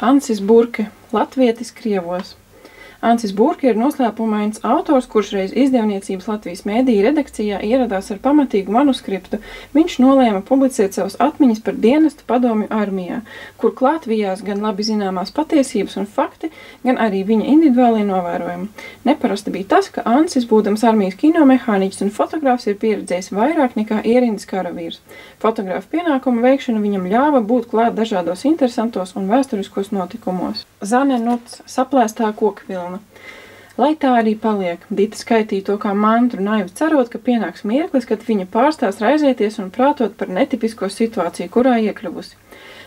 Ansis Burke, latvietis Krievos. Ansis Burke ir noslēpumains autors, kurš reiz izdevniecības Latvijas mēdīju redakcijā ieradās ar pamatīgu manuskriptu. Viņš nolēma publicēt savas atmiņas par dienestu padomju armijā, kur klāt vijās gan labi zināmās patiesības un fakti, gan arī viņa individuālie novērojumi. Neparasti bija tas, ka Ansis, būdams armijas kinomehāniķis un fotogrāfs, ir pieredzējis vairāk nekā ierindas karavīrs. Fotogrāfa pienākumu veikšana viņam ļāva būt klāt dažādos interesantos un vēsturiskos notikumos. Zane Nuts, saplēstā kokvilna. Lai tā arī paliek, Dita skaitīja to kā mantru, naivi cerot, ka pienāks mirklis, kad viņa pārstās raizēties un prātot par netipisko situāciju, kurā iekļuvusi.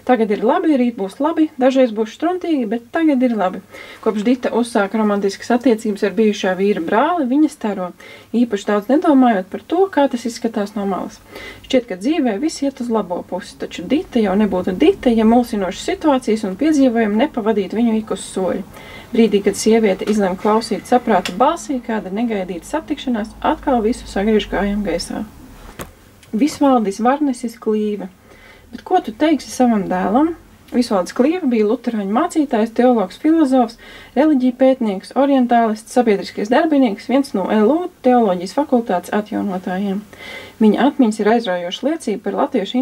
Tagad ir labi, rīt būs labi, dažreiz būs struntīgi, bet tagad ir labi. Kopš Dita uzsāka romantiskas attiecības ar bijušā vīra brāli, viņa staro, īpaši daudz nedomājot par to, kā tas izskatās no malas. Šķiet, ka dzīvē viss iet uz labo pusi, taču Dita jau nebūtu Dita, ja mulsinošas situācijas un piedzīvojumi nepavadītu viņu ik uz soļu. Brīdī, kad sieviete izlem klausīt saprāta balsī, kāda negaidīta satikšanās, atkal visu sagriež kājām gaisā. Visvaldis Varnesis Klīve. Bet ko tu teiksi savam dēlam? Visvaldis Klīve bija luterāņu mācītājs, teologs, filozofs, reliģija pētnieks, orientālists, sabiedriskais darbinieks, viens no LU teoloģijas fakultātes atjaunotājiem. Viņa atmiņas ir aizraujoša liecība par latviešu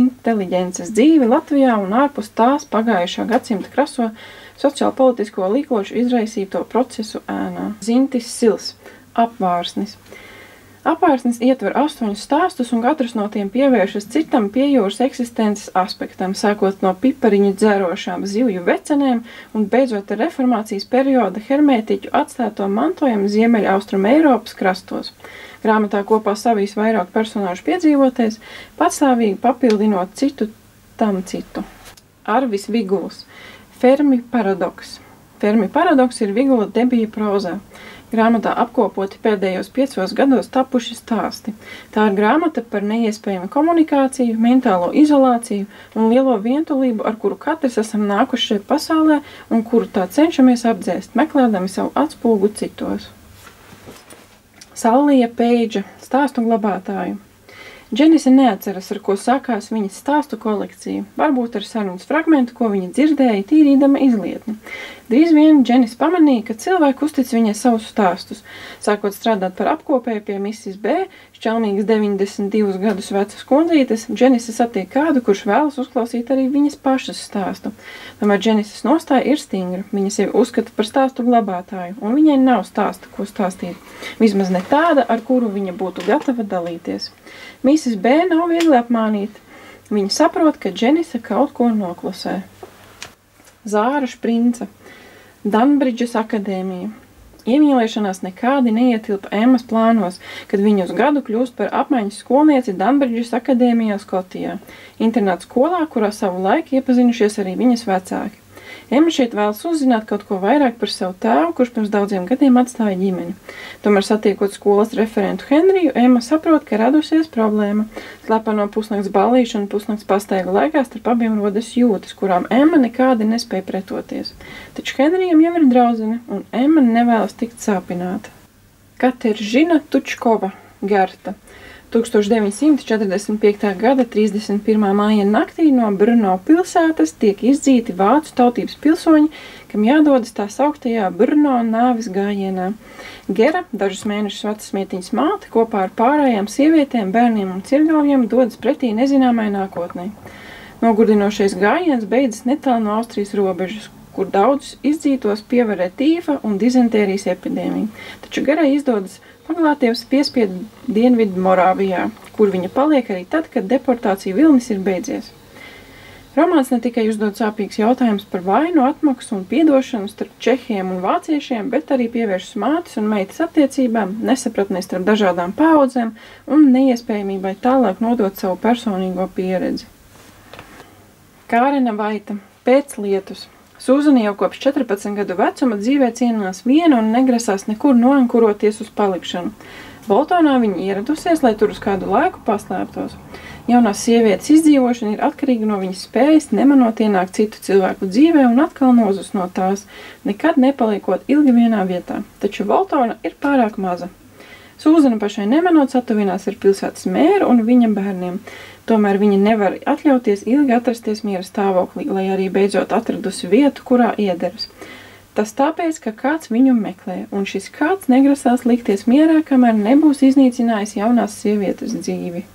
inteliģences dzīvi Latvijā un ārpus tās pagājušā gadsimta kraso sociālpolitisko līklošu izraisīto procesu ēnā. Zintis Sils, apvārsnis. Apvārsnis ietver 8 stāstus, un katrs no tiem pievēršas citam piejūras eksistences aspektam, sākot no pipariņu dzērošām zivju vecenēm un beidzot ar reformācijas perioda hermētiķu atstāto mantojumu Ziemeļaustrum Eiropas krastos. Grāmatā kopā savīs vairāk personāžu piedzīvoties, patstāvīgi papildinot citu tam citu. Arvis Viguls. Fermi paradoks. Fermi paradoks ir Vigula debija prozā. Grāmatā apkopoti pēdējos 5 gados tapuši stāsti. Tā ir grāmata par neiespējamu komunikāciju, mentālo izolāciju un lielo vientulību, ar kuru katrs esam nākuši šeit pasaulē un kuru tā cenšamies apdzēst, meklēdami savu atspulgu citos. Sallija Peidža, stāstu glabātāju. Dženise neatceras, ar ko sākās viņas stāstu kolekcija, varbūt ar sarunas fragmentu, ko viņa dzirdēja, tīrīdama izlietni. Drīz vien Dženise pamanīja, ka cilvēki uztic viņai savus stāstus. Sākot strādāt par apkopēju pie Mrs. B, šķelmīgas 92 gadus vecas kundzītes, Dženise satiek kādu, kurš vēlas uzklausīt arī viņas pašas stāstu. Tomēr Dženises nostāja ir stingra, viņa sevi uzskata par stāstu glabātāju, un viņai nav stāsta, ko stāstīt. Vismaz ne tāda, ar kuru viņa būtu gatava dalīties. Mrs. B nav viegli apmānīt. Viņa saprot, ka Dženise kaut ko noklusē. Zāra Šprince. Danbridžas akadēmija. Iemīlēšanās nekādi neietilpa Emmas plānos, kad viņa uz gadu kļūst par apmaiņas skolnieci Danbridžas akadēmijā Skotijā, internāta skolā, kurā savu laiku iepazinušies arī viņas vecāki. Emma šeit vēlas uzzināt kaut ko vairāk par savu tēvu, kurš pirms daudziem gadiem atstāja ģimeni. Tomēr satiekot skolas referentu Henriju, Emma saprot, ka radusies problēma. Slepeno pusnakts ballīšu un pusnakts pastaigu laikā starp abiem rodas jūtas, kurām Emma nekādi nespēja pretoties. Taču Henrijam jau ir draudzene, un Emma nevēlas tikt sāpināta. Kateržina Tučkova, Gerta. 1945. gada 31. māja naktī no Brno pilsētas tiek izdzīti vācu tautības pilsoņi, kam jādodas tā sauktajā Brno nāves gājienā. Gera, dažus mēnešus vecas meitiņas māte, kopā ar pārējām sievietēm, bērniem un cirgavļiem dodas pretī nezināmai nākotnē. Nogurdinošais gājiens beidzas netālu no Austrijas robežas, kur daudzus izdzītos pievarē tīfa un dizentērijas epidēmija. Taču Gerai izdodas paglāties piespiedu Dienvidu Morāvijā, kur viņa paliek arī tad, kad deportācija vilnis ir beidzies. Romāns ne tikai uzdod sāpīgs jautājums par vainu, atmaksu un piedošanu starp čehiem un vāciešiem, bet arī pievēršas mātes un meitas attiecībām, nesapratnē starp dažādām paaudzēm un neiespējamībai tālāk nodot savu personīgo pieredzi. Kārena Vaita, Pēclietus. Sūzana jau kopš 14 gadu vecuma dzīvē cienās viena un negrasās nekur noankuroties uz palikšanu. Boltonā viņa ieradusies, lai tur uz kādu laiku paslēptos. Jaunās sievietes izdzīvošana ir atkarīga no viņas spējas nemanot ienākt citu cilvēku dzīvē un atkal nozus no tās, nekad nepaliekot ilgi vienā vietā. Taču Boltona ir pārāk maza. Sūzana pašai nemanot satuvinās ar pilsētas mēru un viņa bērniem. Tomēr viņa nevar atļauties ilgi atrasties miera stāvoklī, lai arī beidzot atradusi vietu, kurā iederas. Tas tāpēc, ka kāds viņu meklē, un šis kāds negrasās likties mierā, kamēr nebūs iznīcinājis jaunās sievietes dzīvi.